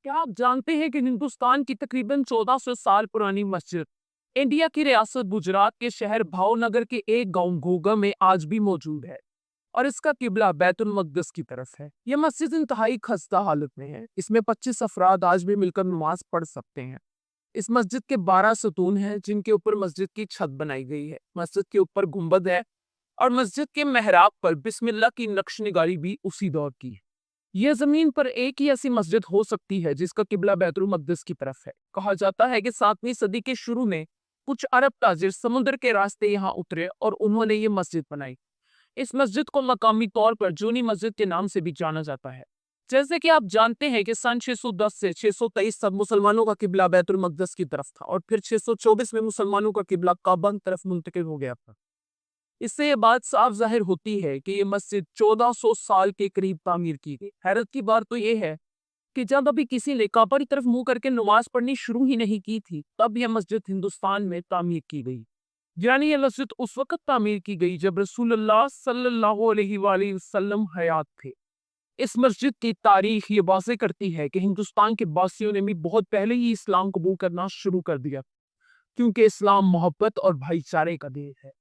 क्या आप जानते हैं कि हिंदुस्तान की तकरीबन 1400 साल पुरानी मस्जिद इंडिया की रियासत गुजरात के शहर भावनगर के एक गांव घोगा में आज भी मौजूद है और इसका किबला बैतुल मक़दिस की तरफ है। यह मस्जिद इंतहाई खस्ता हालत में है। इसमें 25 अफराद आज भी मिलकर नमाज पढ़ सकते हैं। इस मस्जिद के 12 सतून हैं जिनके ऊपर मस्जिद की छत बनाई गई है। मस्जिद के ऊपर गुंबद है और मस्जिद के मेहराब पर बिस्मिल्लाह की नक्श निगारी भी उसी दौर की है। यह जमीन पर एक ही ऐसी मस्जिद हो सकती है जिसका किबला बैतुल मक़दिस की तरफ है। कहा जाता है कि 7वीं सदी के शुरू में कुछ अरब ताजिर समुद्र के रास्ते यहाँ उतरे और उन्होंने ये मस्जिद बनाई। इस मस्जिद को मकामी तौर पर जूनी मस्जिद के नाम से भी जाना जाता है। जैसे कि आप जानते हैं कि सन 610 से 623 तक मुसलमानों का किबला बैतुल मक़दिस की तरफ था और फिर 624 में मुसलमानों का किबला काबा की तरफ मुंतकिल हो गया था। इससे ये बात साफ जाहिर होती है कि ये मस्जिद 1400 साल के करीब तामीर की गई। हैरत की बात तो ये है कि जब अभी किसी ने काबा की तरफ मुंह करके नमाज पढ़नी शुरू ही नहीं की थी, तब यह मस्जिद हिंदुस्तान में तामीर की गई। यानी ये मस्जिद उस वक्त तामीर की गई जब रसूलुल्लाह सल्लल्लाहु अलैहि वसल्लम हयात थे। इस मस्जिद की तारीख ये वाज़ेह करती है कि हिंदुस्तान के बासियों ने भी बहुत पहले ही इस्लाम कबूल करना शुरू कर दिया, क्योंकि इस्लाम मोहब्बत और भाईचारे का दीन है।